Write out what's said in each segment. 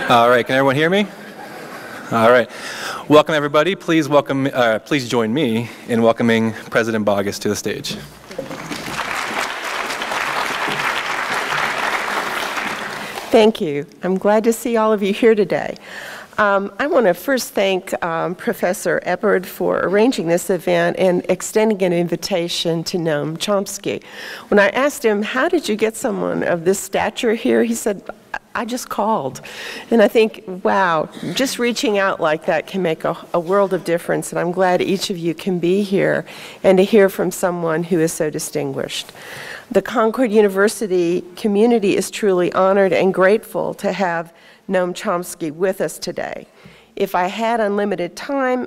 All right, can everyone hear me? All right. Welcome, everybody. Please join me in welcoming President Boggess to the stage. Thank you. I'm glad to see all of you here today. I want to first thank Professor Eppard for arranging this event and extending an invitation to Noam Chomsky. When I asked him, how did you get someone of this stature here? He said, I just called. And I think, wow, just reaching out like that can make a world of difference. And I'm glad each of you can be here and to hear from someone who is so distinguished. The Concord University community is truly honored and grateful to have Noam Chomsky with us today. If I had unlimited time,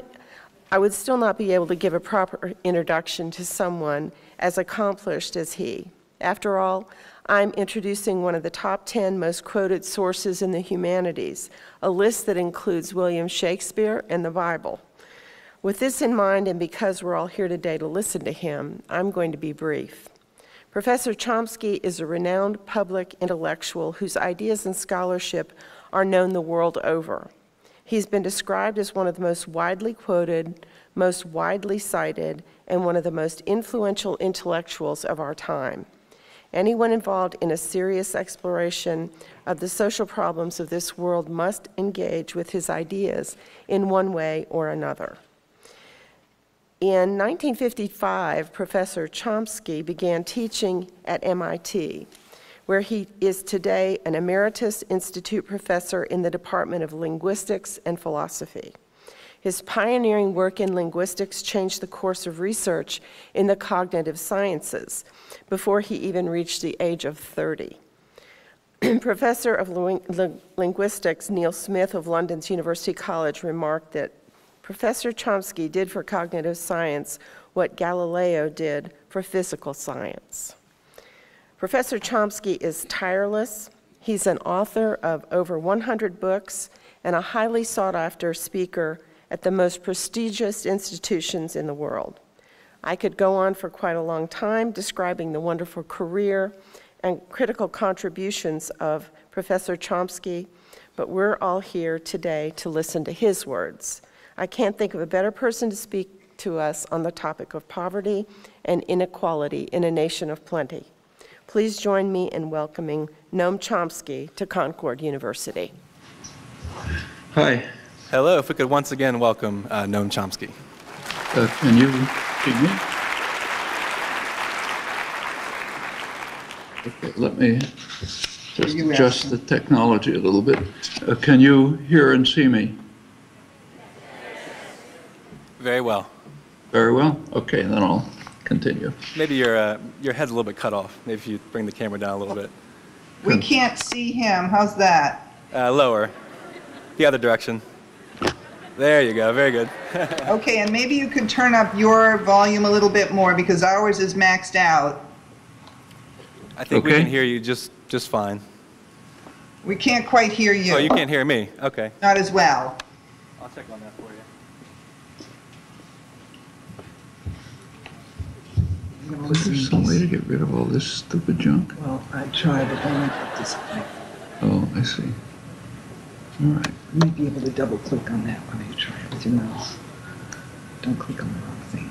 I would still not be able to give a proper introduction to someone as accomplished as he. After all, I'm introducing one of the top 10 most quoted sources in the humanities, a list that includes William Shakespeare and the Bible. With this in mind, and because we're all here today to listen to him, I'm going to be brief. Professor Chomsky is a renowned public intellectual whose ideas and scholarship are known the world over. He's been described as one of the most widely quoted, most widely cited, and one of the most influential intellectuals of our time. Anyone involved in a serious exploration of the social problems of this world must engage with his ideas in one way or another. In 1955, Professor Chomsky began teaching at MIT, where he is today an emeritus institute professor in the Department of Linguistics and Philosophy. His pioneering work in linguistics changed the course of research in the cognitive sciences before he even reached the age of 30. Professor of Linguistics Neil Smith of London's University College remarked that Professor Chomsky did for cognitive science what Galileo did for physical science. Professor Chomsky is tireless. He's an author of over 100 books and a highly sought-after speaker at the most prestigious institutions in the world. I could go on for quite a long time describing the wonderful career and critical contributions of Professor Chomsky, but we're all here today to listen to his words. I can't think of a better person to speak to us on the topic of poverty and inequality in a nation of plenty. Please join me in welcoming Noam Chomsky to Concord University. Hi. Hello. If we could once again welcome Noam Chomsky. Can you see me? Okay, let me just adjust the technology a little bit. Can you hear and see me? Very well. Very well? Okay, then I'll continue. Maybe your head's a little bit cut off. Maybe if you bring the camera down a little bit. We can't see him. How's that? Lower. The other direction. There you go. Very good. Okay, and maybe you could turn up your volume a little bit more because ours is maxed out. I think we can hear you just fine. We can't quite hear you. Oh, you can't hear me? Okay. Not as well. I'll check on that for you. Is there some way to get rid of all this stupid junk? Well, I tried, but then I got disappointed. Oh, I see. All right. You might be able to double click on that when you try it with your mouse. Don't click on the wrong thing.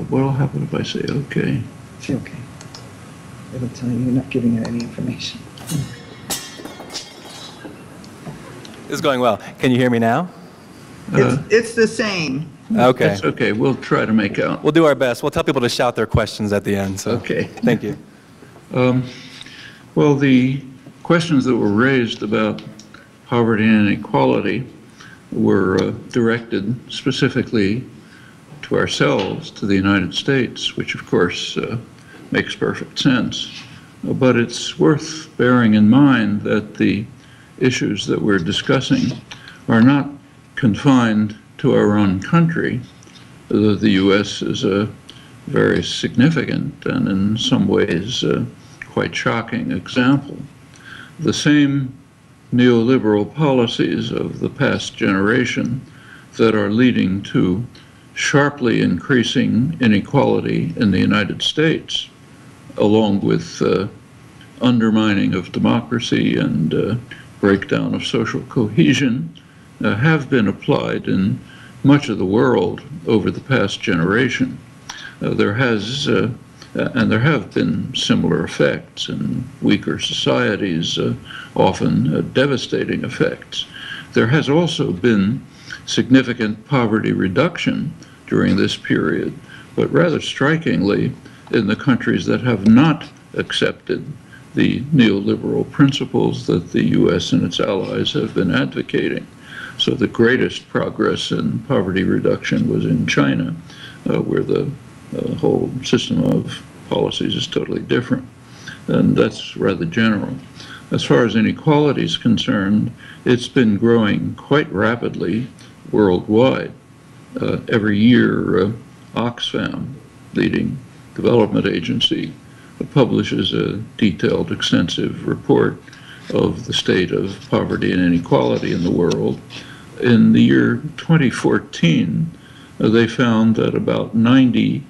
What'll happen if I say okay? Say okay. It'll tell you you're not giving it any information. This is going well. Can you hear me now? It's the same. Okay. That's okay. We'll try to make out. We'll do our best. We'll tell people to shout their questions at the end. So. Okay. Thank you. Well, the questions that were raised about poverty and inequality were directed specifically to ourselves, to the United States, which of course makes perfect sense. But it's worth bearing in mind that the issues that we're discussing are not confined to our own country. The U.S. is a very significant and in some ways quite shocking example. The same neoliberal policies of the past generation that are leading to sharply increasing inequality in the United States, along with undermining of democracy and breakdown of social cohesion have been applied in much of the world over the past generation. There have been similar effects in weaker societies, often devastating effects. There has also been significant poverty reduction during this period, but rather strikingly in the countries that have not accepted the neoliberal principles that the U.S. and its allies have been advocating. So the greatest progress in poverty reduction was in China, where the whole system of policies is totally different. And that's rather general. As far as inequality is concerned, it's been growing quite rapidly worldwide. Every year, Oxfam, leading development agency, publishes a detailed, extensive report of the state of poverty and inequality in the world. In the year 2014, they found that about 90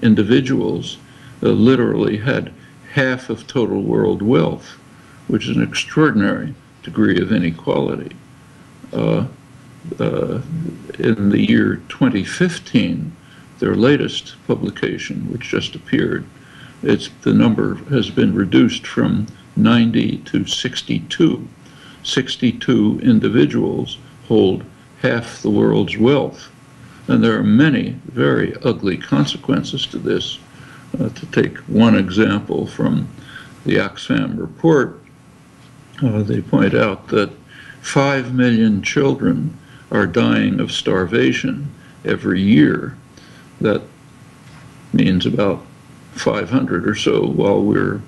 individuals literally had half of total world wealth, which is an extraordinary degree of inequality. In the year 2015, their latest publication, which just appeared, the number has been reduced from 90 to 62. 62 individuals hold half the world's wealth. And there are many very ugly consequences to this. To take one example from the Oxfam report, they point out that 5 million children are dying of starvation every year. That means about 500 or so while we're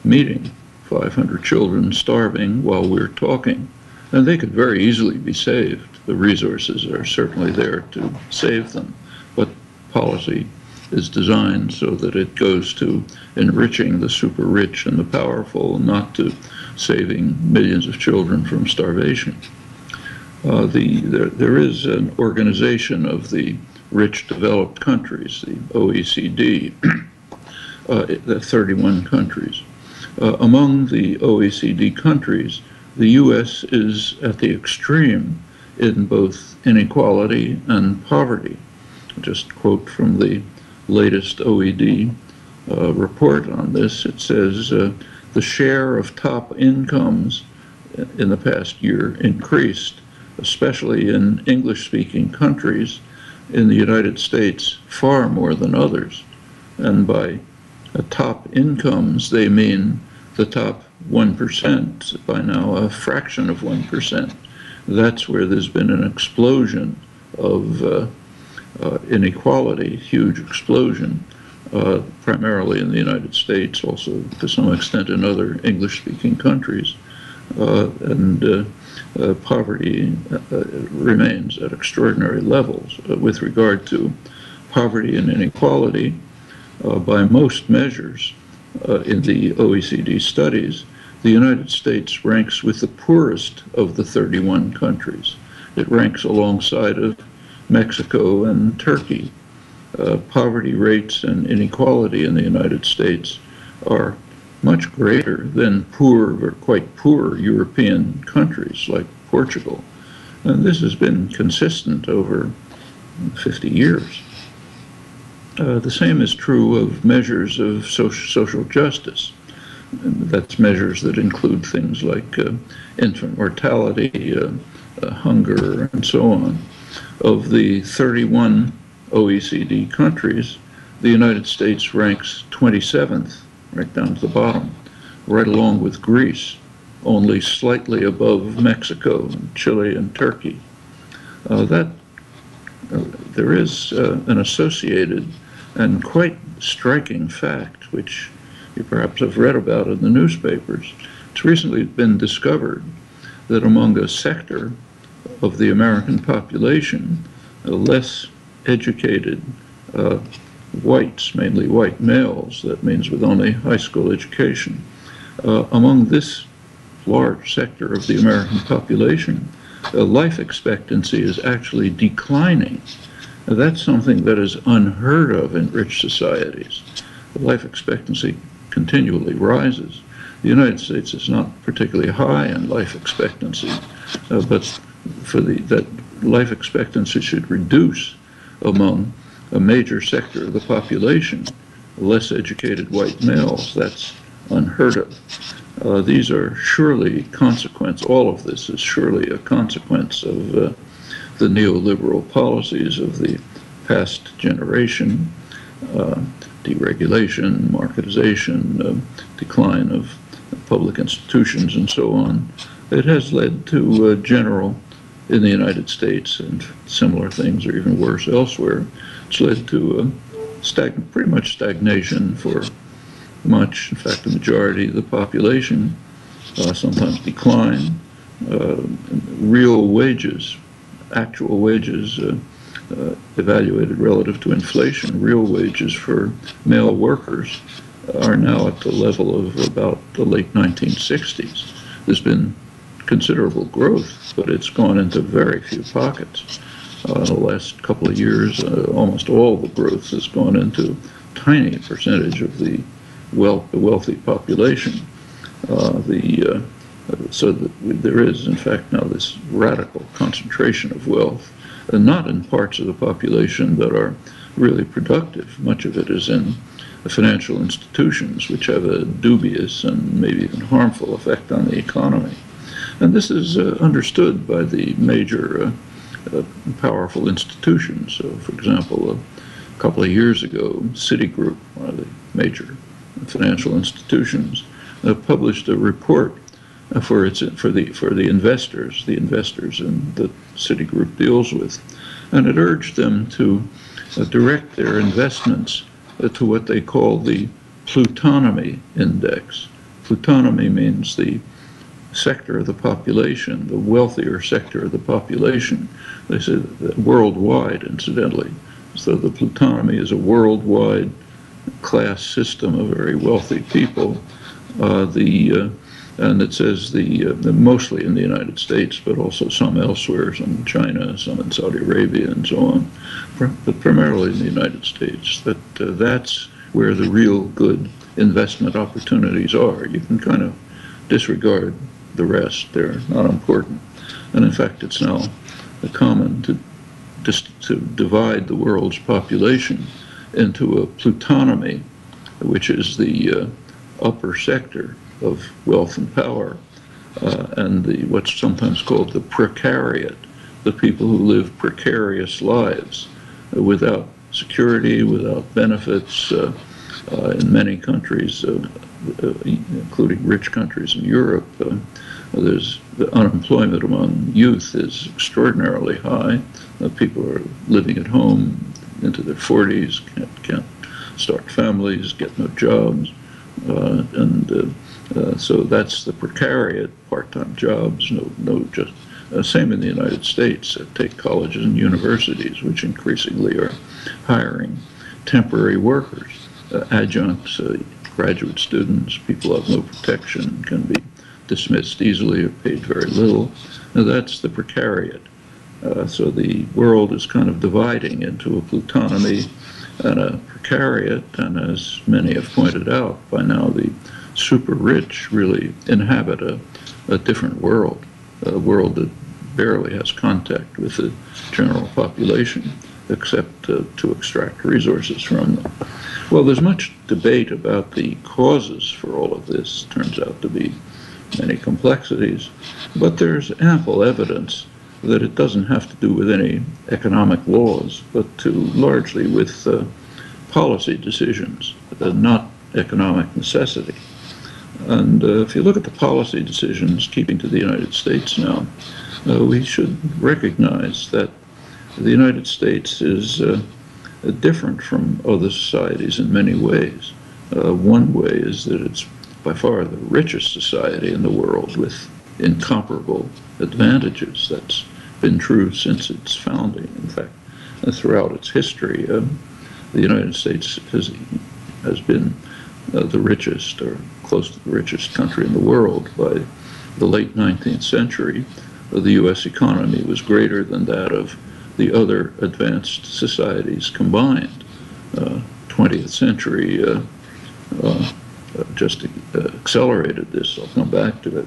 meeting, 500 children starving while we're talking. And they could very easily be saved. The resources are certainly there to save them, but policy is designed so that it goes to enriching the super rich and the powerful, not to saving millions of children from starvation. There is an organization of the rich developed countries, the OECD, the 31 countries. Among the OECD countries, the U.S. is at the extreme in both inequality and poverty. Just quote from the latest OECD report on this. It says the share of top incomes in the past year increased, especially in English-speaking countries. In the United States, far more than others. And by top incomes, they mean the top 1%, by now a fraction of 1%. That's where there's been an explosion of inequality, huge explosion, primarily in the United States, also to some extent in other English-speaking countries. Poverty remains at extraordinary levels. With regard to poverty and inequality, by most measures in the OECD studies, the United States ranks with the poorest of the 31 countries. It ranks alongside of Mexico and Turkey. Poverty rates and inequality in the United States are much greater than poor or quite poor European countries like Portugal. And this has been consistent over 50 years. The same is true of measures of social justice. And that's measures that include things like infant mortality, hunger, and so on. Of the 31 OECD countries, the United States ranks 27th, right down to the bottom, right along with Greece, only slightly above Mexico, and Chile, and Turkey. There is an associated and quite striking fact, which you perhaps have read about in the newspapers. It's recently been discovered that among a sector of the American population, less educated whites, mainly white males, that means with only high school education, among this large sector of the American population, life expectancy is actually declining. Now, that's something that is unheard of in rich societies. The life expectancy continually rises. The United States is not particularly high in life expectancy, but that life expectancy should reduce among a major sector of the population, less educated white males. That's unheard of. These are surely all of this is surely a consequence of the neoliberal policies of the past generation, deregulation, marketization, decline of public institutions, and so on. It has led to general, in the United States, and similar things are even worse elsewhere. It's led to pretty much stagnation for much, in fact, the majority of the population, sometimes decline. Real wages, actual wages, evaluated relative to inflation, real wages for male workers are now at the level of about the late 1960s. There's been considerable growth, but it's gone into very few pockets. In the last couple of years, almost all the growth has gone into tiny percentage of the wealthy population. So that there is, in fact, now this radical concentration of wealth, and not in parts of the population that are really productive. Much of it is in the financial institutions, which have a dubious and maybe even harmful effect on the economy. And this is understood by the major powerful institutions. So, for example, a couple of years ago, Citigroup, one of the major financial institutions, published a report for the investors in that Citigroup deals with, and it urged them to direct their investments to what they call the plutonomy index. Plutonomy means the sector of the population, the wealthier sector of the population. They say that worldwide, incidentally. So the plutonomy is a worldwide class system of very wealthy people. And it says mostly in the United States, but also some elsewhere, some in China, some in Saudi Arabia, and so on, but primarily in the United States, that's where the real good investment opportunities are. You can kind of disregard the rest. They're not important. And in fact, it's now common to divide the world's population into a plutonomy, which is the upper sector of wealth and power, and what's sometimes called the precariat, the people who live precarious lives without security, without benefits. In many countries, including rich countries in Europe, the unemployment among youth is extraordinarily high. People are living at home into their 40s, can't start families, get no jobs, so that's the precariat, part-time jobs, same in the United States. Take colleges and universities, which increasingly are hiring temporary workers, adjuncts, graduate students, people have no protection, can be dismissed easily or paid very little. Now that's the precariat. So the world is kind of dividing into a plutonomy and a precariat, and as many have pointed out, by now the super rich really inhabit a different world, a world that barely has contact with the general population except to extract resources from them. Well, there's much debate about the causes for all of this. Turns out to be many complexities, but there's ample evidence that it doesn't have to do with any economic laws, but largely with policy decisions, not economic necessity. And if you look at the policy decisions, keeping to the United States now, we should recognize that the United States is different from other societies in many ways. One way is that it's by far the richest society in the world with incomparable advantages. That's been true since its founding. In fact, throughout its history, the United States has been the richest, or close to the richest country in the world. By the late 19th century, the U.S. economy was greater than that of the other advanced societies combined. 20th century, just accelerated this. I'll come back to it.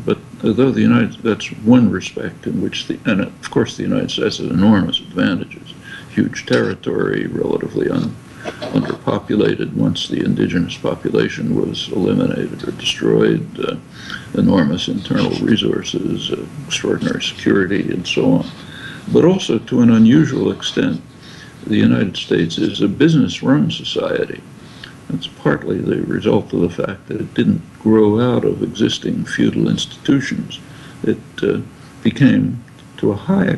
But although that's one respect in which and of course the United States has enormous advantages, huge territory, relatively underpopulated once the indigenous population was eliminated or destroyed, enormous internal resources, extraordinary security, and so on. But also, to an unusual extent, the United States is a business-run society. It's partly the result of the fact that it didn't grow out of existing feudal institutions. It became, to a high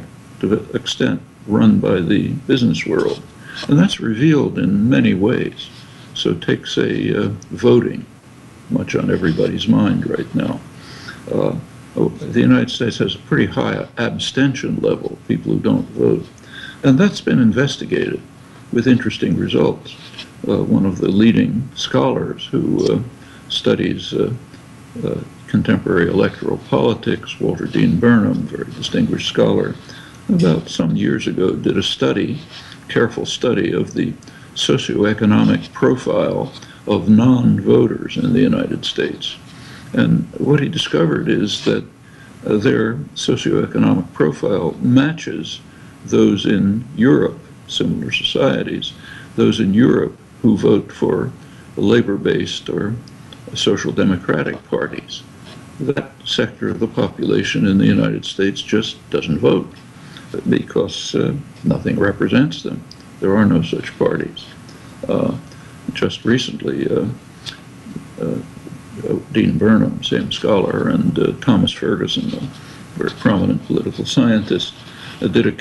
extent, run by the business world. And that's revealed in many ways. So take, say, voting, much on everybody's mind right now. The United States has a pretty high abstention level, people who don't vote. And that's been investigated with interesting results. One of the leading scholars who studies contemporary electoral politics, Walter Dean Burnham, very distinguished scholar, about some years ago did a careful study of the socioeconomic profile of non-voters in the United States. And what he discovered is that their socioeconomic profile matches those in Europe, similar societies, those in Europe who vote for labor-based or social democratic parties. That sector of the population in the United States just doesn't vote because nothing represents them. There are no such parties. Just recently, Dean Burnham, same scholar, and Thomas Ferguson, a very prominent political scientist, did a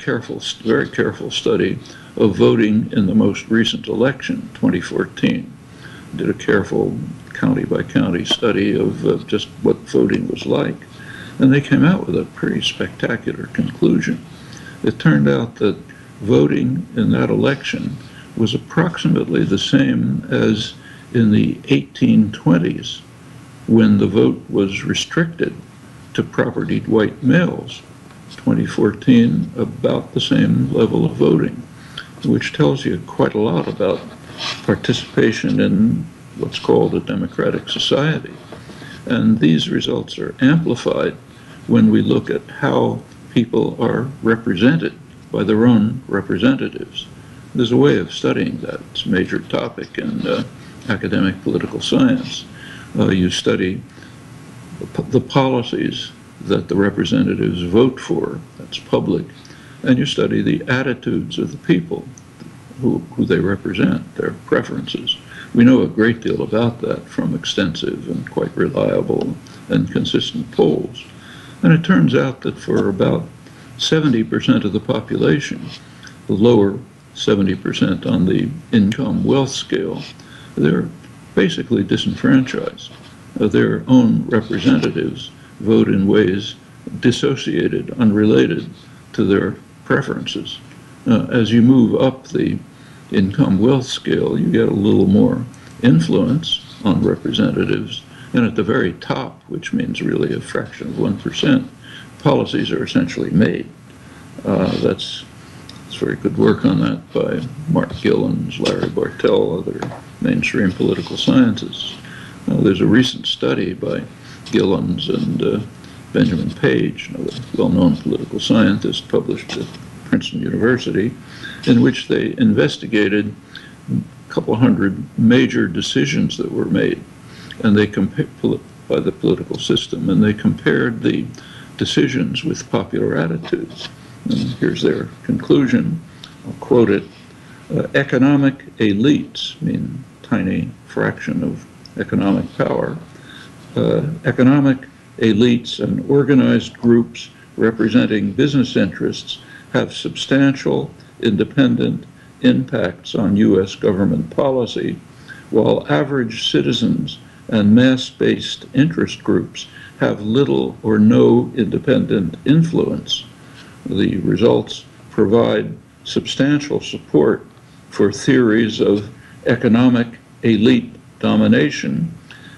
very careful study of voting in the most recent election, 2014. Did a careful county-by-county study of just what voting was like. And they came out with a pretty spectacular conclusion. It turned out that voting in that election was approximately the same as in the 1820s, when the vote was restricted to propertied white males. 2014, about the same level of voting, which tells you quite a lot about participation in what's called a democratic society. And these results are amplified when we look at how people are represented by their own representatives. There's a way of studying that. It's a major topic in academic political science. You study the policies that the representatives vote for, that's public, and you study the attitudes of the people who they represent, their preferences. We know a great deal about that from extensive and quite reliable and consistent polls. And it turns out that for about 70% of the population, the lower 70% on the income wealth scale, they're basically disenfranchised. Their own representatives vote in ways dissociated, unrelated to their preferences. As you move up the income wealth scale, you get a little more influence on representatives. And at the very top, which means really a fraction of 1%, policies are essentially made. That's very good work on that by Mark Gillens, Larry Bartell, other mainstream political scientists. There's a recent study by Gillens and Benjamin Page, another well-known political scientist, published at Princeton University, in which they investigated a couple hundred major decisions that were made, and they by the political system, and they compared the decisions with popular attitudes. And here's their conclusion. I'll quote it. Economic elites, mean tiny fraction of economic power, economic elites and organized groups representing business interests have substantial independent impacts on U.S. government policy, while average citizens and mass-based interest groups have little or no independent influence. The results provide substantial support for theories of economic elite domination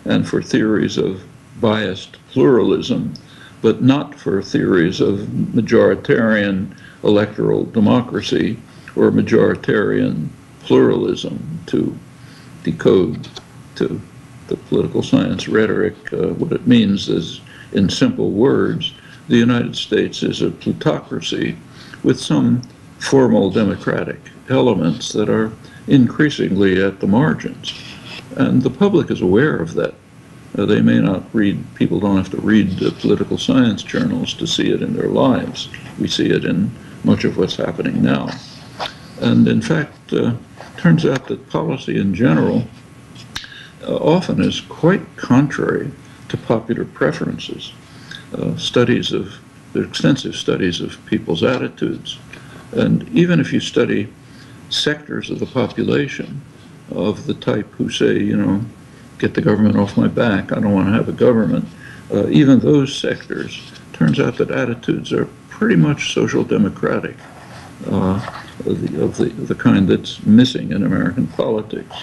and for theories of biased pluralism, but not for theories of majoritarian electoral democracy or majoritarian pluralism, to decode to the political science rhetoric, what it means is, in simple words, the United States is a plutocracy with some formal democratic elements that are increasingly at the margins. And the public is aware of that. They may not read, people don't have to read political science journals to see it in their lives. We see it in much of what's happening now. And in fact, turns out that policy in general often is quite contrary to popular preferences. There are extensive studies of people's attitudes. And even if you study sectors of the population of the type who say, you know, get the government off my back, I don't want to have a government, even those sectors, turns out that attitudes are pretty much social democratic, of the kind that's missing in American politics.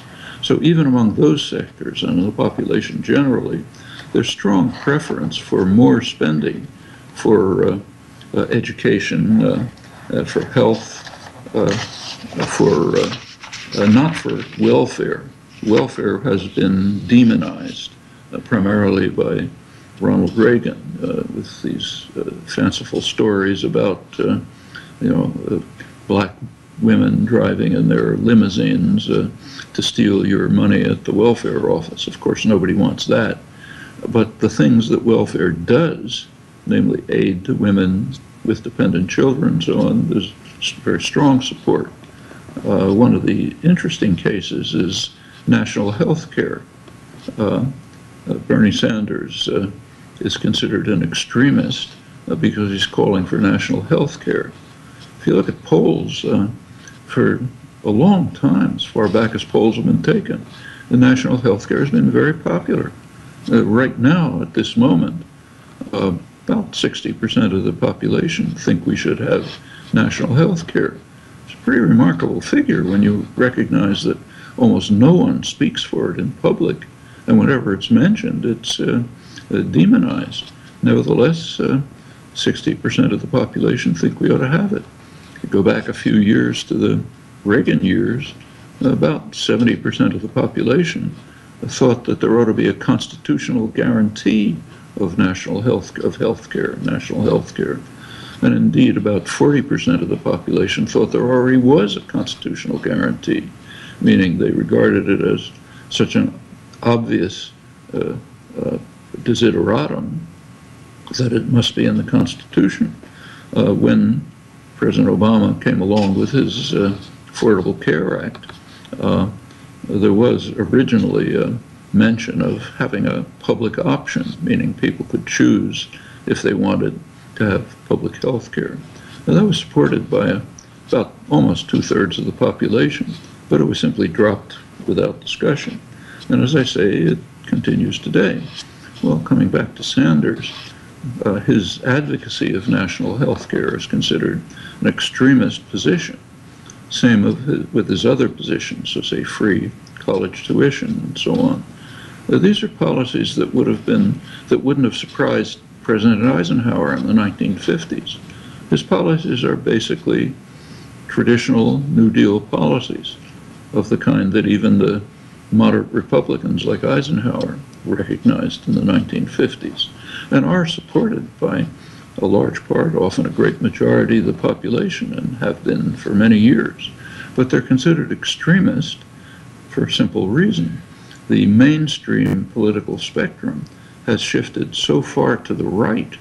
So even among those sectors and the population generally, there's strong preference for more spending for education, for health, not for welfare. Welfare has been demonized primarily by Ronald Reagan with these fanciful stories about, black women driving in their limousines to steal your money at the welfare office. Of course, nobody wants that. But the things that welfare does, namely aid to women with dependent children and so on, there's very strong support. One of the interesting cases is national health care. Bernie Sanders is considered an extremist because he's calling for national health care. If you look at polls, for a long time, as far back as polls have been taken, the national health care has been very popular. Right now, at this moment, about 60% of the population think we should have national health care. It's a pretty remarkable figure when you recognize that almost no one speaks for it in public, and whenever it's mentioned, it's demonized. Nevertheless, 60% of the population think we ought to have it. If you go back a few years to the Reagan years, about 70% of the population thought that there ought to be a constitutional guarantee of national health care. And indeed, about 40% of the population thought there already was a constitutional guarantee, meaning they regarded it as such an obvious desideratum that it must be in the Constitution. When President Obama came along with his Affordable Care Act, there was originally a mention of having a public option, meaning people could choose if they wanted to have public health care. And that was supported by about almost 2/3 of the population, but it was simply dropped without discussion. And as I say, it continues today. Well, coming back to Sanders, his advocacy of national health care is considered an extremist position. Same with his other positions, so say free college tuition and so on. These are policies that wouldn't have surprised President Eisenhower in the 1950s. His policies are basically traditional New Deal policies of the kind that even the moderate Republicans like Eisenhower recognized in the 1950s and are supported by a large part, often a great majority of the population, and have been for many years. But they're considered extremist for a simple reason. The mainstream political spectrum has shifted so far to the right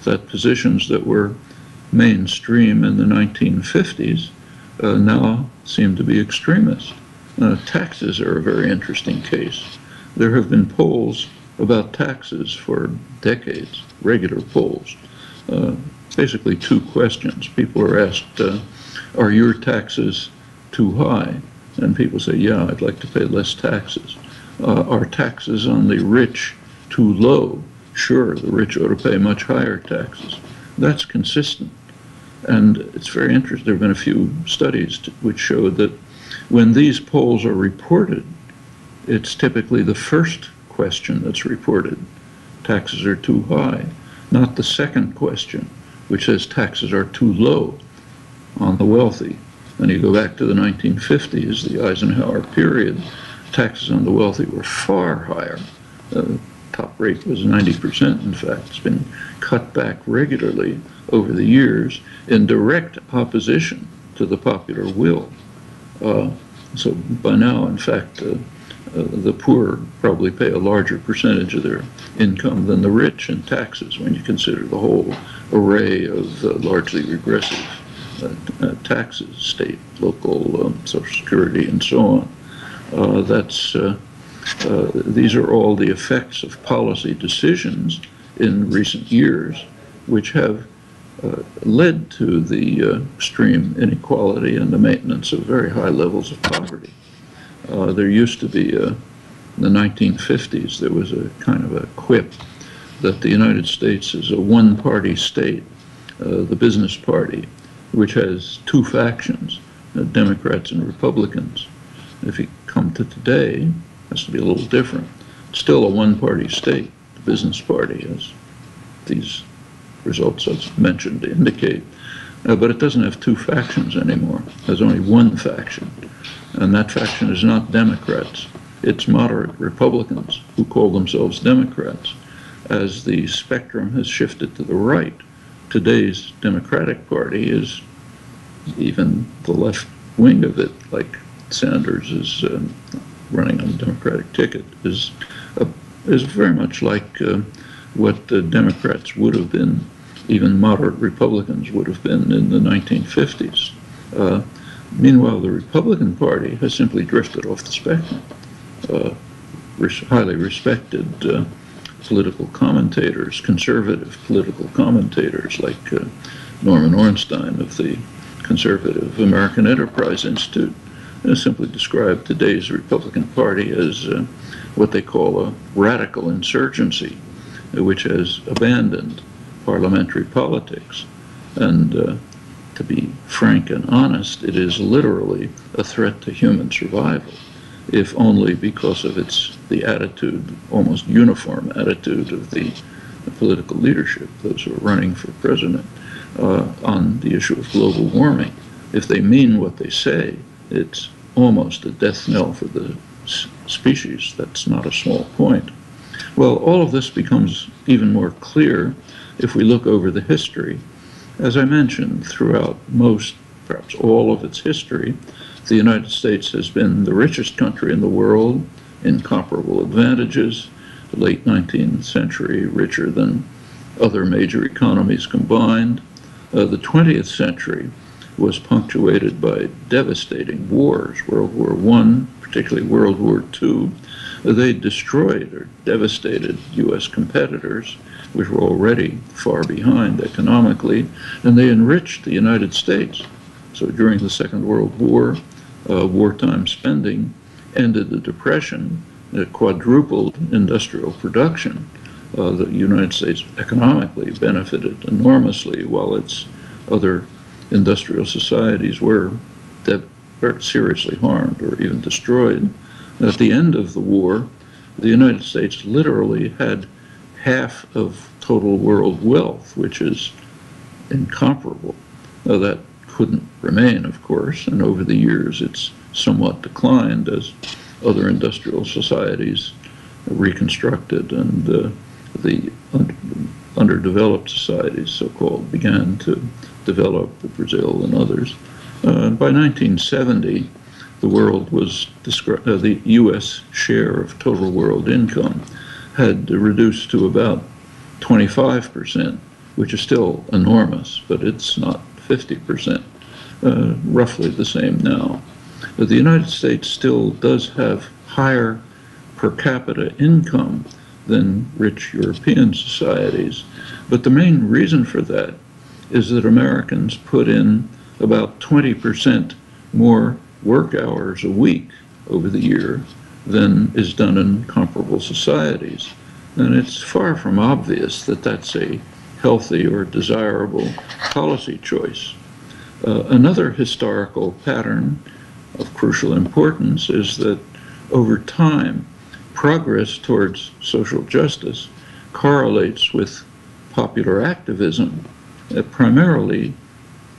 that positions that were mainstream in the 1950s now seem to be extremist. Taxes are a very interesting case. There have been polls about taxes for decades, regular polls. Basically two questions. People are asked, are your taxes too high? And people say, yeah, I'd like to pay less taxes. Are taxes on the rich too low? Sure, the rich ought to pay much higher taxes. That's consistent. And it's very interesting. There have been a few studies which showed that when these polls are reported, it's typically the first question that's reported. Taxes are too high. Not the second question, which says taxes are too low on the wealthy. And you go back to the 1950s, the Eisenhower period, taxes on the wealthy were far higher. Top rate was 90%, in fact. It's been cut back regularly over the years in direct opposition to the popular will. So by now, in fact, the poor probably pay a larger percentage of their income than the rich in taxes when you consider the whole array of largely regressive taxes, state, local, Social Security, and so on. These are all the effects of policy decisions in recent years, which have led to the extreme inequality and the maintenance of very high levels of poverty. There used to be, in the 1950s, there was a kind of a quip that the United States is a one-party state, the business party, which has two factions, Democrats and Republicans. If you come to today, it has to be a little different. It's still a one-party state, the business party, as these results I've mentioned indicate. But it doesn't have two factions anymore. It has only one faction. And that faction is not Democrats. It's moderate Republicans who call themselves Democrats. As the spectrum has shifted to the right, today's Democratic Party is, even the left wing of it, like Sanders is running on the Democratic ticket, is very much like what the Democrats would have been, even moderate Republicans would have been in the 1950s. Meanwhile, the Republican Party has simply drifted off the spectrum. Highly respected political commentators, conservative political commentators like Norman Ornstein of the Conservative American Enterprise Institute simply describe today's Republican Party as what they call a radical insurgency, which has abandoned parliamentary politics. And to be frank and honest, it is literally a threat to human survival, if only because of the attitude, almost uniform attitude of the political leadership, those who are running for president, on the issue of global warming. If they mean what they say, it's almost a death knell for the species. That's not a small point. Well, all of this becomes even more clear if we look over the history. As I mentioned, throughout most, perhaps all of its history, the United States has been the richest country in the world, incomparable advantages, the late 19th century richer than other major economies combined. The 20th century was punctuated by devastating wars, World War I, particularly World War II. They destroyed or devastated U.S. competitors, which were already far behind economically, and they enriched the United States. So during the Second World War, wartime spending ended the Depression. It quadrupled industrial production. The United States economically benefited enormously, while its other industrial societies were seriously harmed or even destroyed. At the end of the war, the United States literally had half of total world wealth, which is incomparable. Now, that couldn't remain, of course, and over the years it's somewhat declined as other industrial societies reconstructed and the underdeveloped societies, so-called, began to develop, Brazil and others. By 1970, the world was the U.S. share of total world income had reduced to about 25%, which is still enormous, but it's not 50%, roughly the same now. But the United States still does have higher per capita income than rich European societies, but the main reason for that is that Americans put in about 20% more work hours a week over the year than is done in comparable societies. And it's far from obvious that that's a healthy or desirable policy choice. Another historical pattern of crucial importance is that over time, progress towards social justice correlates with popular activism, primarily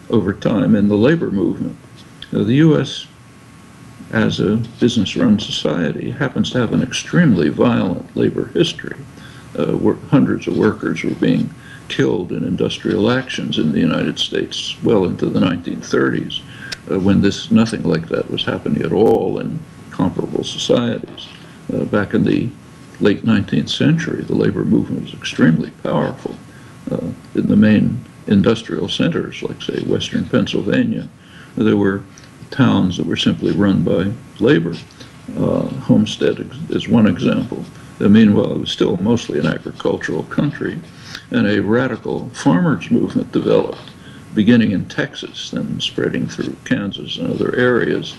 over time in the labor movement. The U.S. as a business-run society, happens to have an extremely violent labor history. Hundreds of workers were being killed in industrial actions in the United States well into the 1930s, when nothing like that was happening at all in comparable societies. Back in the late 19th century, the labor movement was extremely powerful. In the main industrial centers, like, say, Western Pennsylvania, there were towns that were simply run by labor. Homestead is one example. Meanwhile, it was still mostly an agricultural country, and a radical farmers' movement developed, beginning in Texas, then spreading through Kansas and other areas.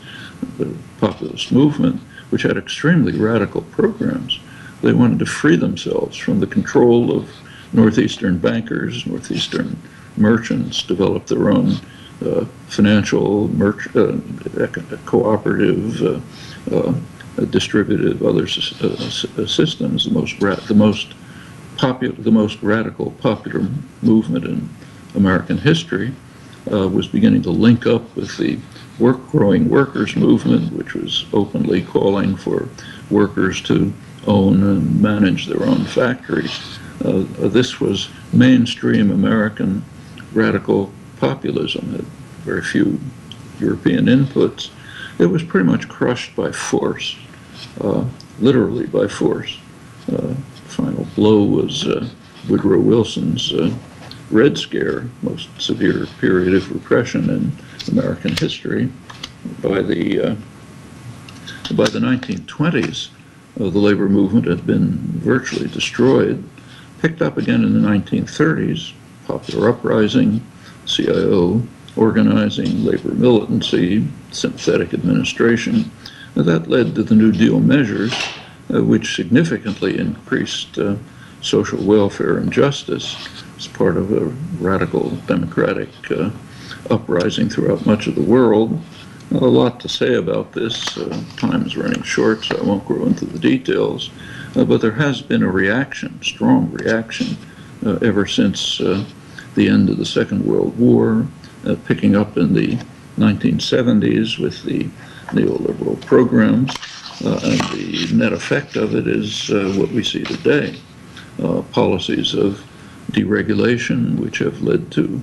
The populist movement, which had extremely radical programs. They wanted to free themselves from the control of northeastern bankers, northeastern merchants, develop their own financial, cooperative, distributive, other systems. The most radical popular movement in American history was beginning to link up with the growing workers movement, which was openly calling for workers to own and manage their own factories. This was mainstream American radical populism. Had very few European inputs. It was pretty much crushed by force, literally by force. Final blow was Woodrow Wilson's Red Scare, most severe period of repression in American history. By the 1920s, the labor movement had been virtually destroyed. Picked up again in the 1930s, popular uprising, CIO organizing, labor militancy, sympathetic administration. That led to the New Deal measures, which significantly increased social welfare and justice as part of a radical democratic uprising throughout much of the world. A lot to say about this. Time is running short, so I won't go into the details. But there has been a reaction, strong reaction, ever since the end of the Second World War, picking up in the 1970s with the neoliberal programs, and the net effect of it is what we see today. Policies of deregulation, which have led to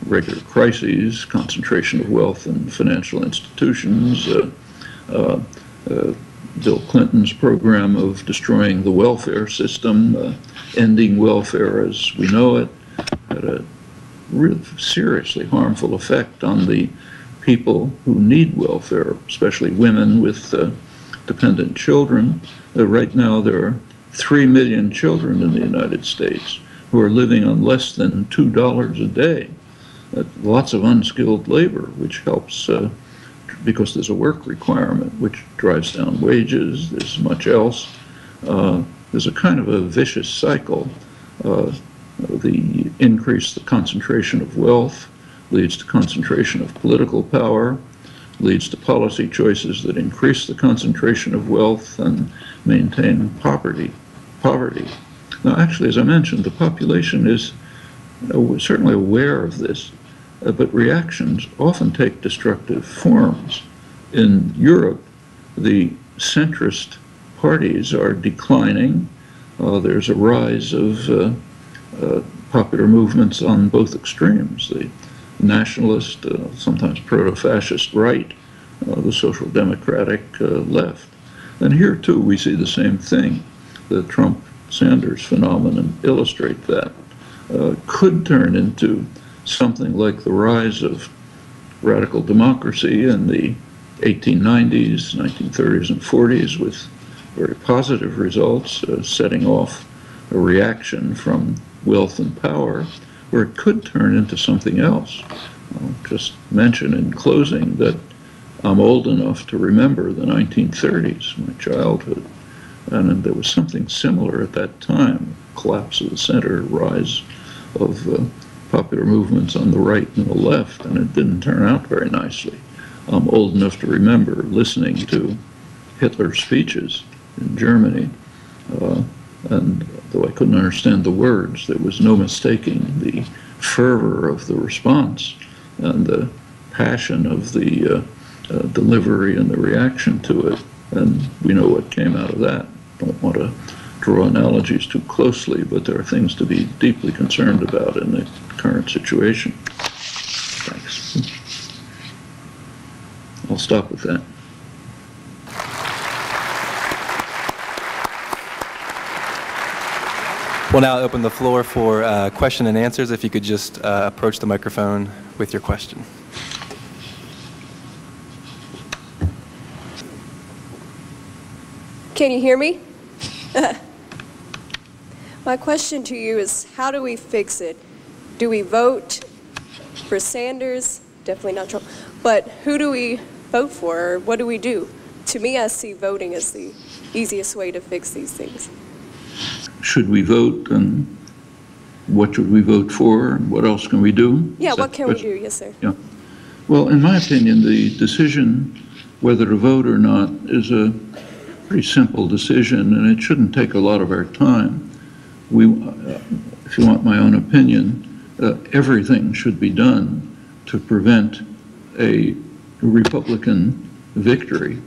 regular crises, concentration of wealth in financial institutions, Bill Clinton's program of destroying the welfare system, ending welfare as we know it, had a real seriously harmful effect on the people who need welfare, especially women with dependent children. Right now there are 3 million children in the United States who are living on less than $2 a day. Lots of unskilled labor, which helps because there's a work requirement, which drives down wages. There's much else. There's a kind of a vicious cycle. The concentration of wealth leads to concentration of political power, leads to policy choices that increase the concentration of wealth and maintain poverty. Now, actually, as I mentioned, the population is certainly aware of this, but reactions often take destructive forms. In Europe, the centrist parties are declining. There's a rise of popular movements on both extremes, the nationalist, sometimes proto-fascist right, the social democratic left. And here, too, we see the same thing. The Trump-Sanders phenomenon illustrate that. Could turn into something like the rise of radical democracy in the 1890s, 1930s, and 40s with very positive results, setting off a reaction from wealth and power, or it could turn into something else. I'll just mention in closing that I'm old enough to remember the 1930s, my childhood, and there was something similar at that time, collapse of the center, rise of popular movements on the right and the left, and it didn't turn out very nicely. I'm old enough to remember listening to Hitler's speeches in Germany, and though I couldn't understand the words, there was no mistaking the fervor of the response and the passion of the delivery and the reaction to it. And we know what came out of that. Don't want to draw analogies too closely, but there are things to be deeply concerned about in the current situation. Thanks. I'll stop with that. We'll now open the floor for question and answers. If you could just approach the microphone with your question. Can you hear me? My question to you is, how do we fix it? Do we vote for Sanders? Definitely not Trump. But who do we vote for, or what do we do? To me, I see voting as the easiest way to fix these things. Should we vote, and what should we vote for, and what else can we do? Yeah, what can we do? Yes, sir. Yeah. Well, in my opinion, the decision whether to vote or not is a pretty simple decision, and it shouldn't take a lot of our time. If you want my own opinion, everything should be done to prevent a Republican victory.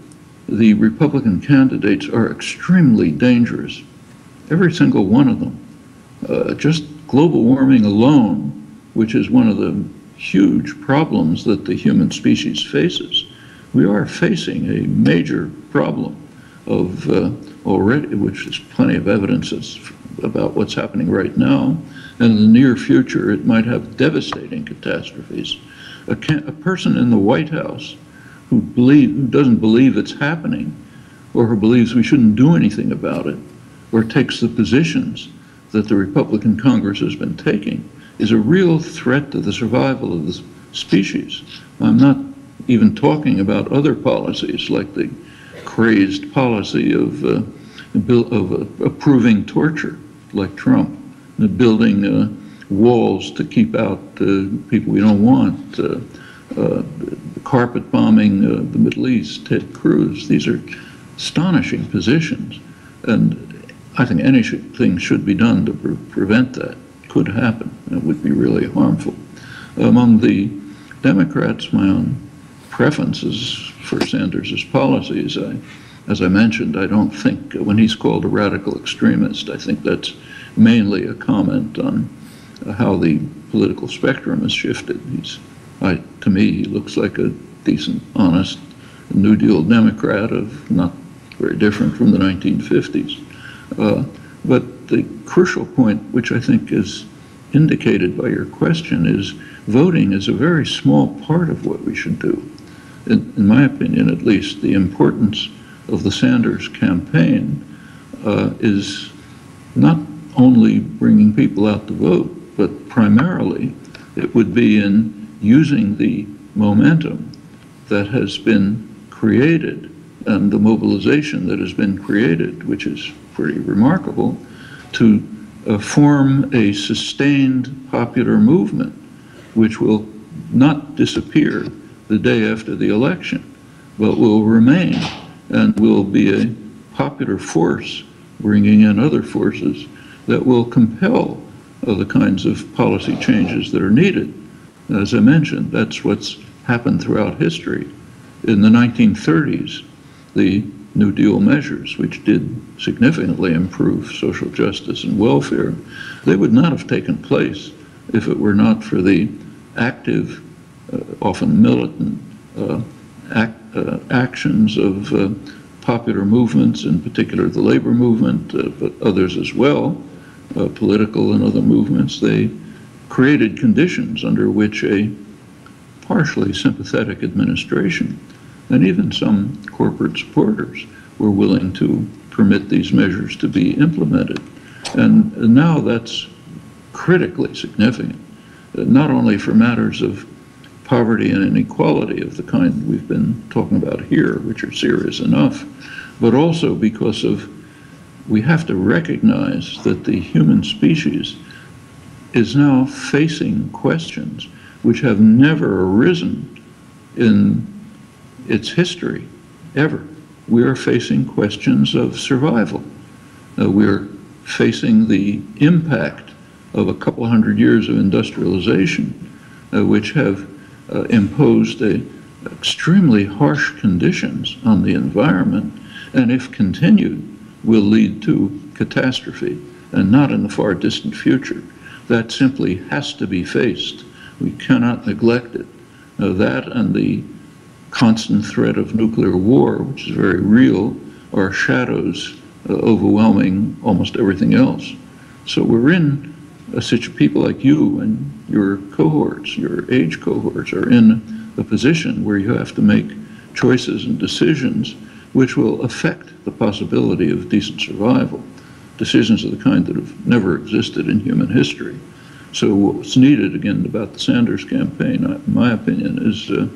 The Republican candidates are extremely dangerous, every single one of them. Just global warming alone, which is one of the huge problems that the human species faces. We are facing a major problem of already, which is plenty of evidence about what's happening right now. And in the near future, it might have devastating catastrophes. A person in the White House who doesn't believe it's happening, or who believes we shouldn't do anything about it, or takes the positions that the Republican Congress has been taking, is a real threat to the survival of the species. I'm not even talking about other policies like the crazed policy of approving torture, like Trump, building walls to keep out people we don't want, carpet bombing the Middle East, Ted Cruz. These are astonishing positions, and I think anything should be done to prevent that. Could happen. It would be really harmful. Among the Democrats, my own preferences for Sanders' policies, as I mentioned, I don't think when he's called a radical extremist, I think that's mainly a comment on how the political spectrum has shifted. To me, he looks like a decent, honest New Deal Democrat, not very different from the 1950s. But the crucial point, which I think is indicated by your question, is voting is a very small part of what we should do. In my opinion, at least, the importance of the Sanders campaign is not only bringing people out to vote, but primarily it would be in using the momentum that has been created and the mobilization that has been created, which is pretty remarkable, to form a sustained popular movement which will not disappear the day after the election, but will remain and will be a popular force bringing in other forces that will compel the kinds of policy changes that are needed. As I mentioned, that's what's happened throughout history. In the 1930s, the New Deal measures, which did significantly improve social justice and welfare, they would not have taken place if it were not for the active, often militant actions of popular movements, in particular the labor movement, but others as well, political and other movements. They created conditions under which a partially sympathetic administration and even some corporate supporters were willing to permit these measures to be implemented. And now that's critically significant, not only for matters of poverty and inequality of the kind we've been talking about here, which are serious enough, but also because we have to recognize that the human species is now facing questions which have never arisen in its history, ever. We are facing questions of survival. We're facing the impact of a couple hundred years of industrialization, which have imposed a extremely harsh conditions on the environment, and if continued, will lead to catastrophe, and not in the far distant future. That simply has to be faced. We cannot neglect it. That and the constant threat of nuclear war, which is very real, are shadows overwhelming almost everything else. So we're in a situation, people like you and your cohorts, your age cohorts, are in a position where you have to make choices and decisions which will affect the possibility of decent survival, decisions of the kind that have never existed in human history. So what's needed, again, about the Sanders campaign, in my opinion, is to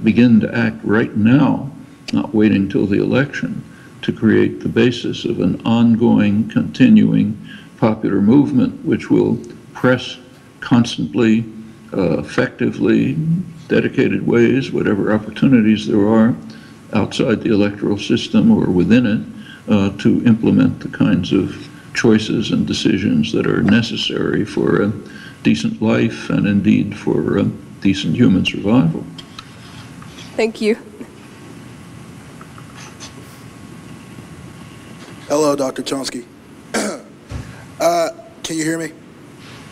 begin to act right now, not waiting till the election, to create the basis of an ongoing, continuing popular movement which will press constantly, effectively, dedicated ways, whatever opportunities there are outside the electoral system or within it, to implement the kinds of choices and decisions that are necessary for a decent life and indeed for decent human survival. Thank you. Hello, Dr. Chomsky. Can you hear me?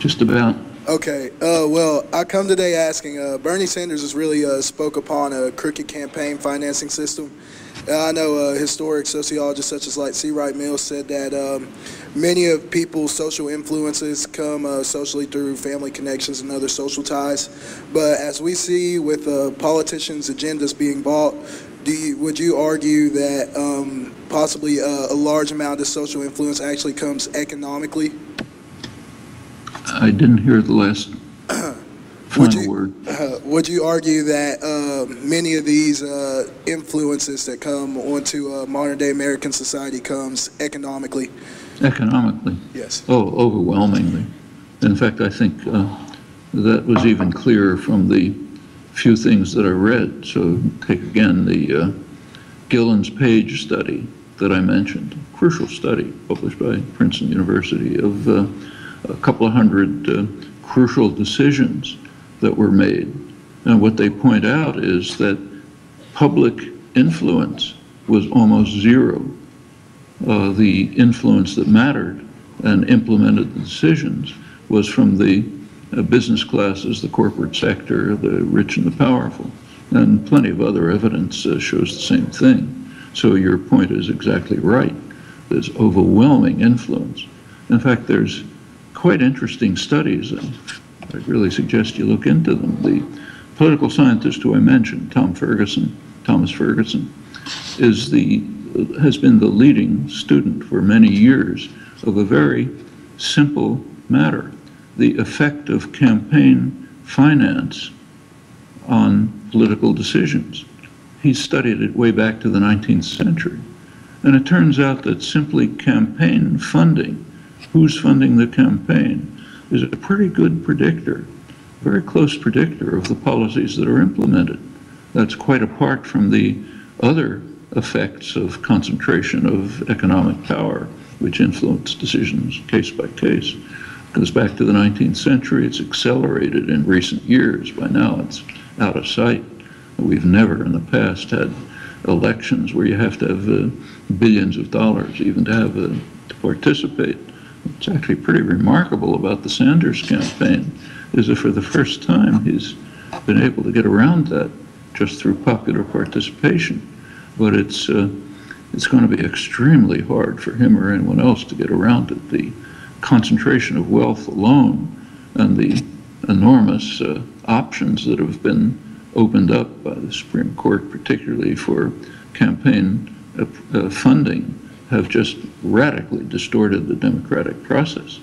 Just about. Okay. Well, I come today asking, Bernie Sanders has really spoke upon a crooked campaign financing system. I know historic sociologists such as like C. Wright Mills said that many of people's social influences come socially through family connections and other social ties. But as we see with politicians' agendas being bought, would you argue that possibly a large amount of social influence actually comes economically? I didn't hear the last final word. Would you argue that many of these influences that come onto modern-day American society comes economically? Economically? Yes. Oh, overwhelmingly. In fact, I think that was even clearer from the few things that I read. So take again the Gillen's-Page study that I mentioned, a crucial study published by Princeton University of a couple of hundred crucial decisions that were made. And what they point out is that public influence was almost zero. The influence that mattered and implemented the decisions was from the business classes, the corporate sector, the rich and the powerful. And plenty of other evidence shows the same thing. So your point is exactly right. There's overwhelming influence. In fact, there's quite interesting studies, and I really suggest you look into them. The political scientist who I mentioned, Thomas Ferguson, has been the leading student for many years of a very simple matter: the effect of campaign finance on political decisions. He studied it way back to the 19th century. And it turns out that simply campaign funding, who's funding the campaign, is a pretty good predictor, very close predictor of the policies that are implemented. That's quite apart from the other effects of concentration of economic power, which influence decisions case by case. It goes back to the 19th century. It's accelerated in recent years. By now, it's out of sight. We've never in the past had elections where you have to have billions of dollars even to participate. What's actually pretty remarkable about the Sanders campaign is that for the first time he's been able to get around that just through popular participation. But it's going to be extremely hard for him or anyone else to get around it. The concentration of wealth alone and the enormous options that have been opened up by the Supreme Court, particularly for campaign funding, have just radically distorted the democratic process,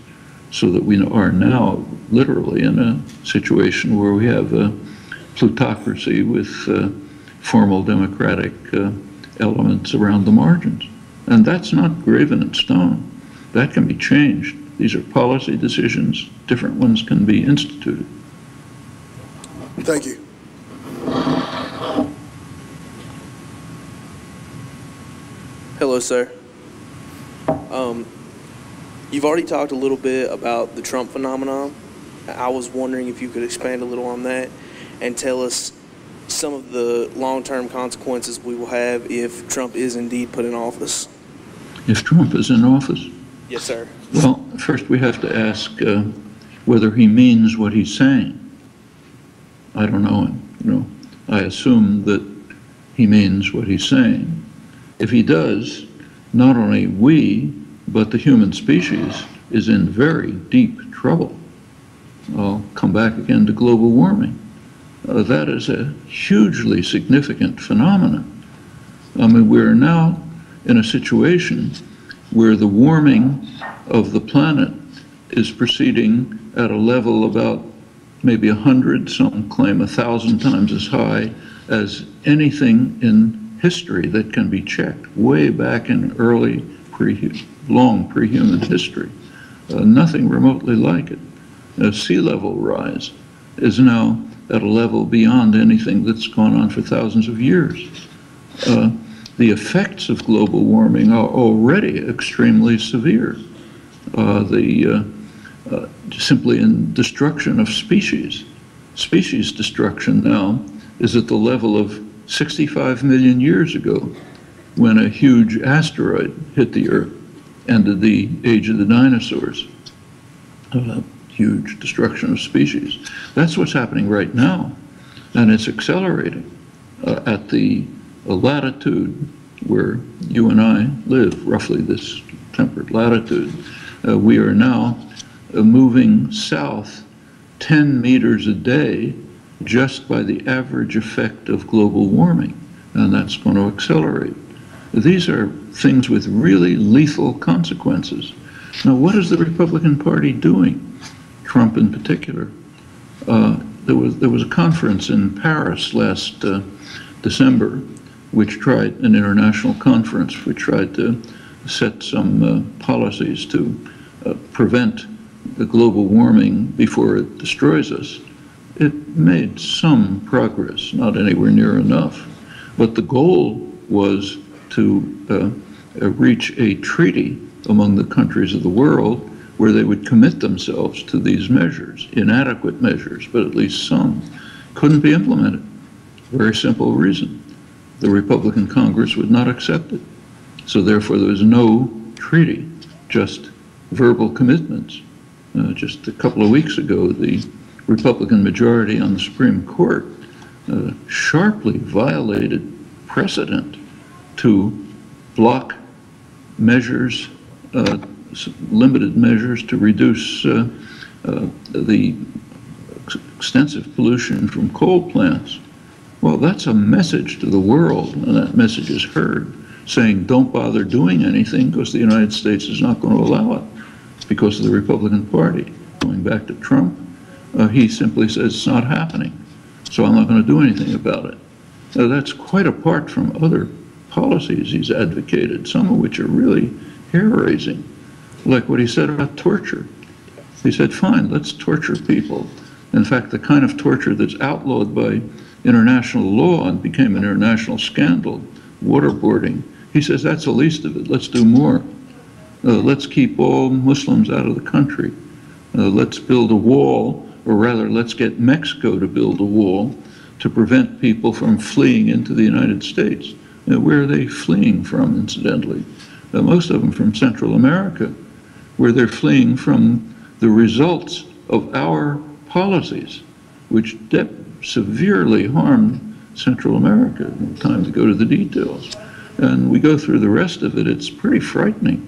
so that we are now literally in a situation where we have a plutocracy with formal democratic elements around the margins. And that's not graven in stone. That can be changed. These are policy decisions. Different ones can be instituted. Thank you. Hello, sir. You've already talked a little bit about the Trump phenomenon. I was wondering if you could expand a little on that and tell us some of the long-term consequences we will have if Trump is indeed put in office? If Trump is in office? Yes, sir. Well, first we have to ask whether he means what he's saying. I don't know him, you know. I assume that he means what he's saying. If he does, not only we, but the human species is in very deep trouble. I'll come back again to global warming. That is a hugely significant phenomenon. I mean, we're now in a situation where the warming of the planet is proceeding at a level about maybe 100, some claim 1,000 times as high as anything in history that can be checked, way back in early, long pre-human history. Nothing remotely like it. Sea level rise is now at a level beyond anything that's gone on for thousands of years. The effects of global warming are already extremely severe. Simply in destruction of species. Species destruction now is at the level of 65 million years ago, when a huge asteroid hit the Earth, ended the age of the dinosaurs. Huge destruction of species. That's what's happening right now, and it's accelerating. At the latitude where you and I live, roughly this temperate latitude, we are now moving south 10 meters a day just by the average effect of global warming, and that's going to accelerate. These are things with really lethal consequences. Now, what is the Republican Party doing? Trump in particular. There was a conference in Paris last December, which tried, an international conference, which tried to set some policies to prevent the global warming before it destroys us. It made some progress, not anywhere near enough, but the goal was to reach a treaty among the countries of the world where they would commit themselves to these measures, inadequate measures, but at least some. Couldn't be implemented. Very simple reason. The Republican Congress would not accept it. So therefore there was no treaty, just verbal commitments. Just a couple of weeks ago, the Republican majority on the Supreme Court sharply violated precedent to block measures, limited measures to reduce the extensive pollution from coal plants. Well, that's a message to the world, and that message is heard, saying don't bother doing anything because the United States is not going to allow it because of the Republican Party. Going back to Trump, he simply says it's not happening, so I'm not going to do anything about it. Now, that's quite apart from other policies he's advocated, some of which are really hair-raising, like what he said about torture. He said, fine, let's torture people. In fact, the kind of torture that's outlawed by international law and became an international scandal, waterboarding, he says that's the least of it, let's do more. Let's keep all Muslims out of the country. Let's build a wall, or rather, let's get Mexico to build a wall to prevent people from fleeing into the United States. Where are they fleeing from, incidentally? Most of them from Central America, where they're fleeing from the results of our policies, which severely harmed Central America. No time to go to the details. And we go through the rest of it, it's pretty frightening.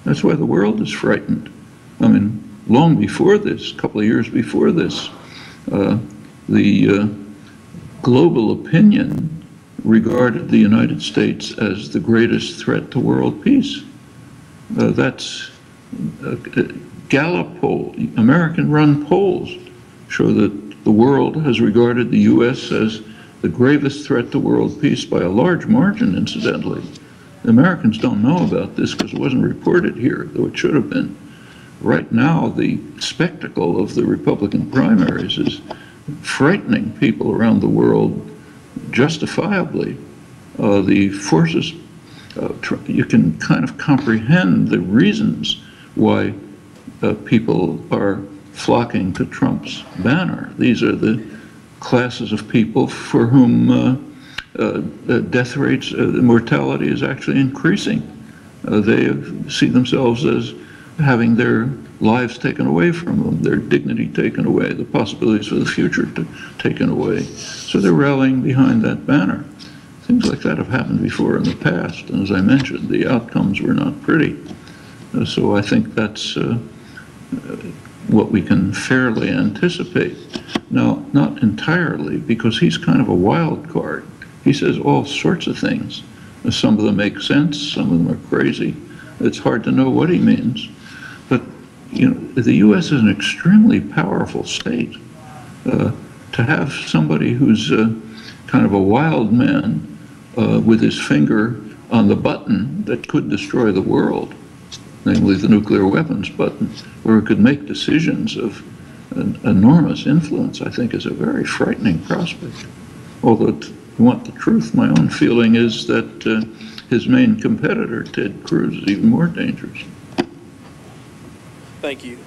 That's why the world is frightened. I mean, long before this, a couple of years before this, the global opinion regarded the United States as the greatest threat to world peace. That's Gallup poll, American-run polls show that the world has regarded the U.S. as the gravest threat to world peace by a large margin, incidentally. The Americans don't know about this because it wasn't reported here, though it should have been. Right now, the spectacle of the Republican primaries is frightening people around the world justifiably. The forces, you can kind of comprehend the reasons why people are flocking to Trump's banner. These are the classes of people for whom death rates, mortality is actually increasing. They see themselves as having their lives taken away from them, their dignity taken away, the possibilities for the future taken away. So they're rallying behind that banner. Things like that have happened before in the past, and as I mentioned, the outcomes were not pretty. So I think that's what we can fairly anticipate. Now, not entirely, because he's kind of a wild card. He says all sorts of things. Some of them make sense, some of them are crazy. It's hard to know what he means. But, you know, the U.S. is an extremely powerful state. To have somebody who's kind of a wild man with his finger on the button that could destroy the world, namely the nuclear weapons button, where it could make decisions of an enormous influence, I think is a very frightening prospect. Although, to want the truth, my own feeling is that his main competitor, Ted Cruz, is even more dangerous. Thank you.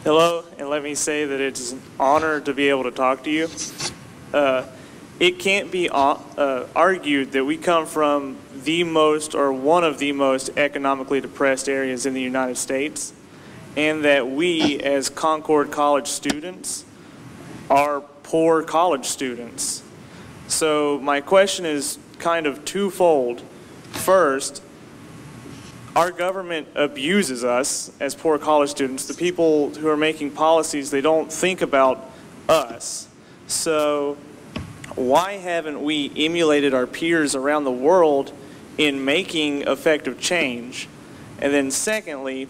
Hello, and let me say that it's an honor to be able to talk to you. It can't be argued that we come from the most, or one of the most economically depressed areas in the United States, and that we, as Concord College students, are poor college students. So my question is kind of twofold. First, our government abuses us as poor college students. The people who are making policies, they don't think about us. So why haven't we emulated our peers around the world in making effective change? And then secondly,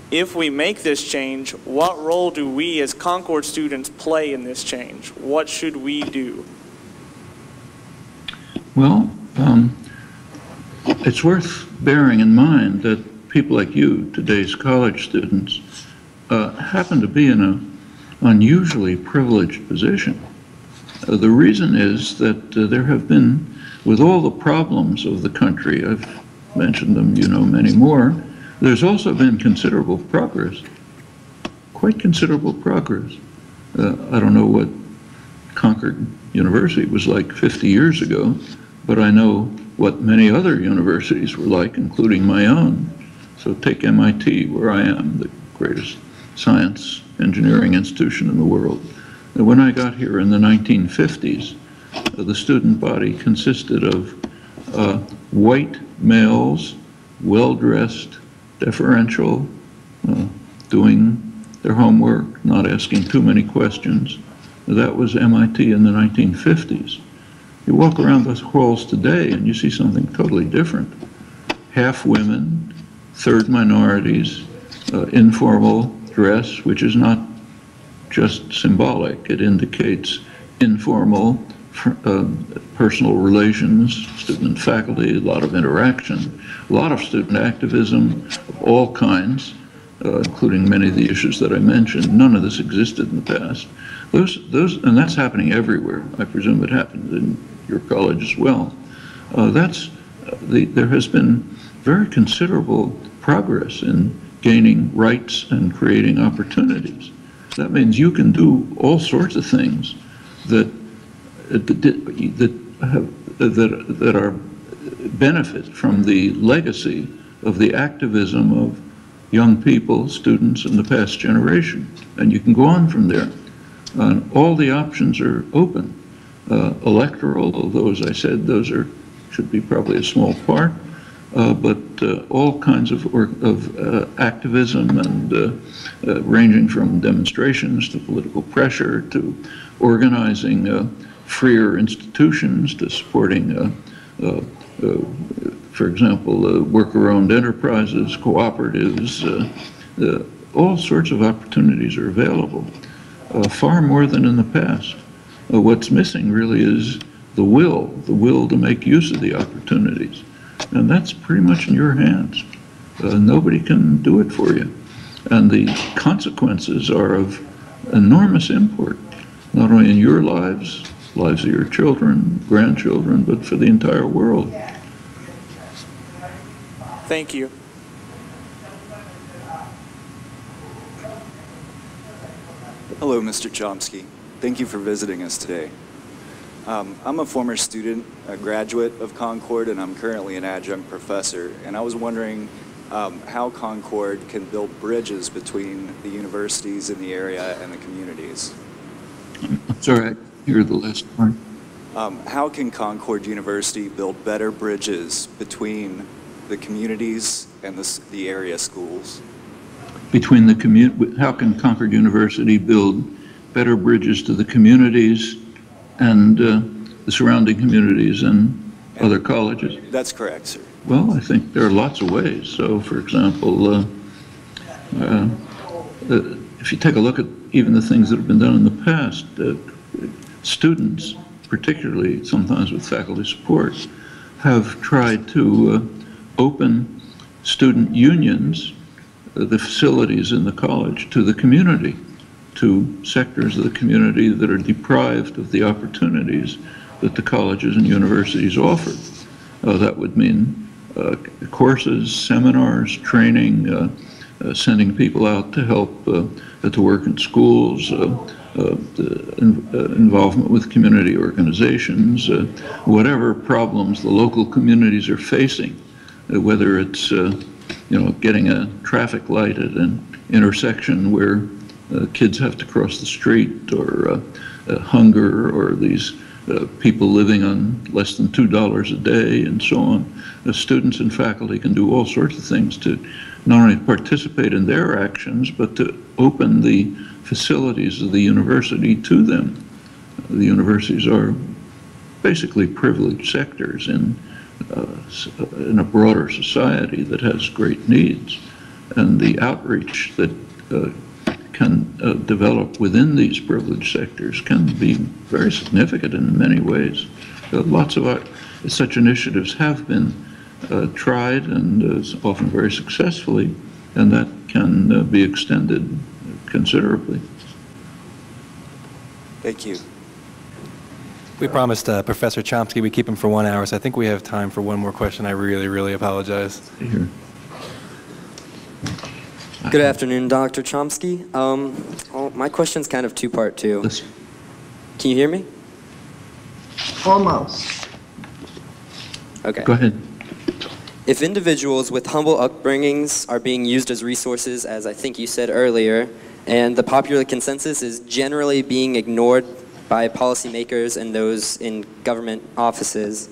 if we make this change, what role do we as Concord students play in this change? What should we do? Well, it's worth bearing in mind that people like you, today's college students, happen to be in an unusually privileged position. The reason is that there have been, with all the problems of the country, I've mentioned them, you know, many more, there's also been considerable progress, quite considerable progress. I don't know what Concord University was like 50 years ago, but I know what many other universities were like, including my own. So take MIT, where I am, the greatest science engineering institution in the world. And when I got here in the 1950s, the student body consisted of white males, well-dressed, deferential, doing their homework, not asking too many questions. That was MIT in the 1950s. You walk around the halls today and you see something totally different. Half women, third minorities, informal dress, which is not just symbolic. It indicates informal personal relations, student and faculty, a lot of interaction, a lot of student activism of all kinds, including many of the issues that I mentioned. None of this existed in the past. And that's happening everywhere. I presume it happened in your college as well. There has been very considerable progress in gaining rights and creating opportunities. That means you can do all sorts of things that are benefit from the legacy of the activism of young people, students in the past generation, and you can go on from there. All the options are open. Electoral, although as I said, those should be probably a small part, but all kinds of activism and ranging from demonstrations to political pressure to organizing freer institutions to supporting, for example, worker-owned enterprises, cooperatives, all sorts of opportunities are available, far more than in the past. What's missing really is the will to make use of the opportunities. And that's pretty much in your hands. Nobody can do it for you. And the consequences are of enormous import, not only in your lives of your children, grandchildren, but for the entire world. Thank you. Hello, Mr. Chomsky. Thank you for visiting us today. I'm a former student, a graduate of Concord, and I'm currently an adjunct professor. And I was wondering how Concord can build bridges between the universities in the area and the communities. I'm sorry, I hear the last part. How can Concord University build better bridges between the communities and the area schools? Between how can Concord University build better bridges to the communities and the surrounding communities and other colleges? That's correct, sir. Well, I think there are lots of ways. So, for example, if you take a look at even the things that have been done in the past, students, particularly sometimes with faculty support, have tried to open student unions, the facilities in the college, to the community, to sectors of the community that are deprived of the opportunities that the colleges and universities offer. That would mean courses, seminars, training, sending people out to help to work in schools, involvement with community organizations, whatever problems the local communities are facing, whether it's getting a traffic light at an intersection where kids have to cross the street, or hunger, or these people living on less than $2 a day, and so on. Students and faculty can do all sorts of things to not only participate in their actions, but to open the facilities of the university to them. The universities are basically privileged sectors in a broader society that has great needs, and the outreach that can develop within these privileged sectors can be very significant in many ways. Lots of such initiatives have been tried, and often very successfully, and that can be extended considerably. Thank you. We promised Professor Chomsky we'd keep him for 1 hour, so I think we have time for one more question. I really, really apologize. Here. Good afternoon, Dr. Chomsky. My question's kind of two-part, too. Listen. Can you hear me? Almost. Okay. Go ahead. If individuals with humble upbringings are being used as resources, as I think you said earlier, and the popular consensus is generally being ignored by policymakers and those in government offices,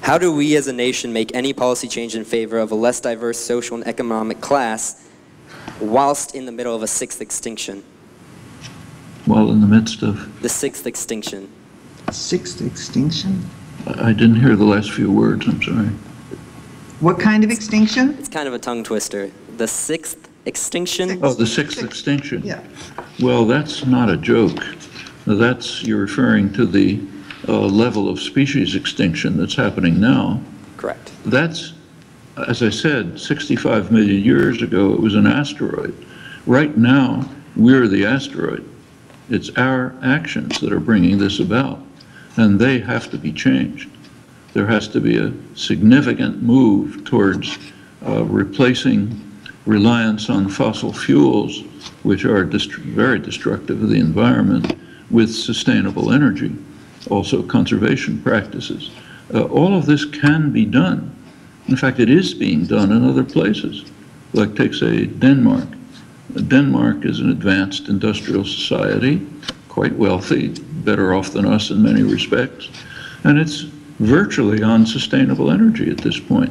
how do we as a nation make any policy change in favor of a less diverse social and economic class whilst in the middle of a sixth extinction? While in the midst of? The sixth extinction. Sixth extinction? I didn't hear the last few words, I'm sorry. What kind of extinction? It's kind of a tongue twister. The sixth extinction? Oh, the sixth extinction. Yeah. Well, that's not a joke. You're referring to the level of species extinction that's happening now. Correct. That's, as I said, 65 million years ago, it was an asteroid. Right now, we're the asteroid. It's our actions that are bringing this about, and they have to be changed. There has to be a significant move towards replacing reliance on fossil fuels, which are very destructive of the environment, with sustainable energy, also conservation practices. All of this can be done. In fact, it is being done in other places. Like, take, say, Denmark. Denmark is an advanced industrial society, quite wealthy, better off than us in many respects, and it's virtually on sustainable energy at this point.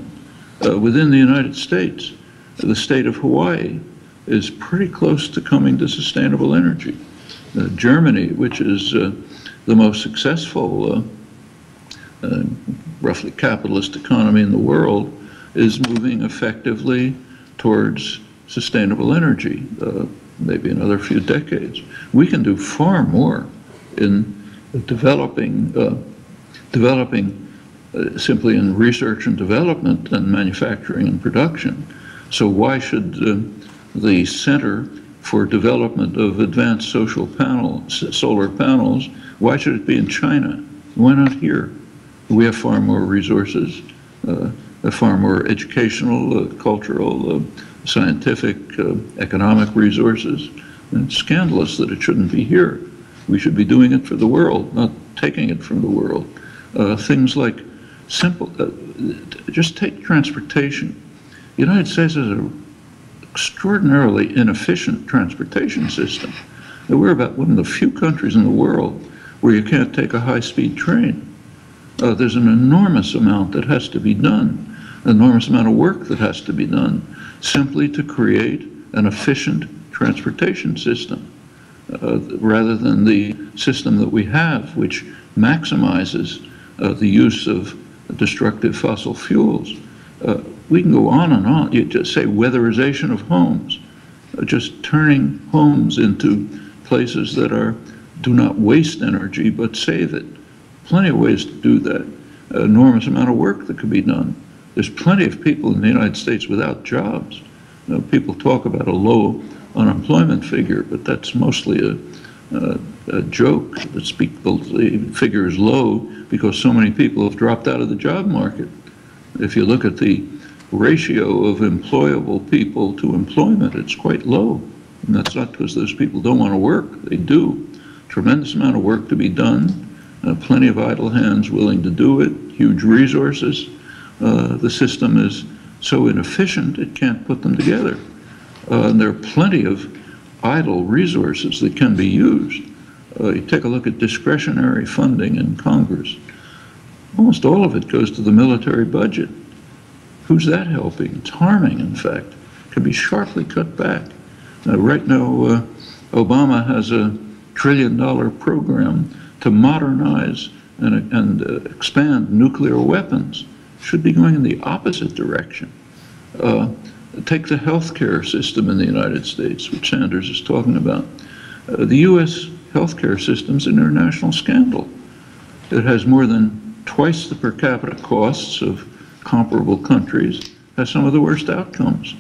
Within the United States, the state of Hawaii is pretty close to coming to sustainable energy. Germany, which is the most successful, roughly capitalist economy in the world, is moving effectively towards sustainable energy, maybe another few decades. We can do far more in developing simply in research and development and manufacturing and production. So why should the Center for Development of Advanced Solar Panels, why should it be in China? Why not here? We have far more resources, far more educational, cultural, scientific, economic resources And it's scandalous that it shouldn't be here. We should be doing it for the world, not taking it from the world. Things like simple, just take transportation. The United States has an extraordinarily inefficient transportation system. We're about one of the few countries in the world where you can't take a high-speed train. There's an enormous amount that has to be done, an enormous amount of work that has to be done simply to create an efficient transportation system, rather than the system that we have, which maximizes the use of destructive fossil fuels. We can go on and on. You just say weatherization of homes, just turning homes into places that do not waste energy but save it. Plenty of ways to do that. An enormous amount of work that could be done. There's plenty of people in the United States without jobs. People talk about a low unemployment figure, but that's mostly a joke. The figure is low because so many people have dropped out of the job market. If you look at the ratio of employable people to employment, it's quite low. And that's not because those people don't want to work. They do. Tremendous amount of work to be done. Plenty of idle hands willing to do it. Huge resources. The system is so inefficient it can't put them together. And there are plenty of idle resources that can be used. You take a look at discretionary funding in Congress. Almost all of it goes to the military budget. Who's that helping? It's harming, in fact. It can be sharply cut back. Right now, Obama has a $1 trillion program to modernize and expand nuclear weapons. Should be going in the opposite direction. Take the healthcare system in the United States, which Sanders is talking about. The U.S. healthcare system is an international scandal. It has more than twice the per capita costs of comparable countries, has some of the worst outcomes.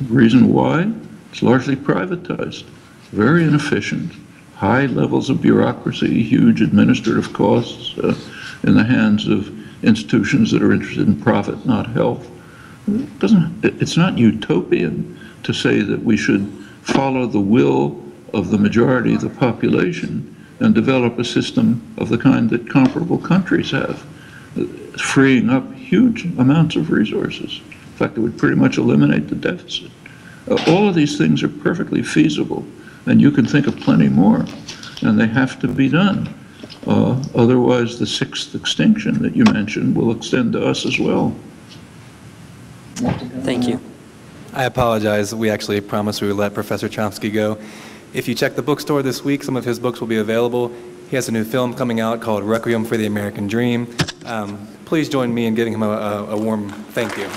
The reason why? It's largely privatized, very inefficient, high levels of bureaucracy, huge administrative costs in the hands of institutions that are interested in profit, not health. It's not utopian to say that we should follow the will of the majority of the population and develop a system of the kind that comparable countries have, freeing up huge amounts of resources. In fact, it would pretty much eliminate the deficit. All of these things are perfectly feasible, and you can think of plenty more, and they have to be done. Otherwise, the sixth extinction that you mentioned will extend to us as well. Thank you. I apologize. We actually promised we would let Professor Chomsky go. If you check the bookstore this week, some of his books will be available. He has a new film coming out called Requiem for the American Dream. Please join me in giving him a warm thank you.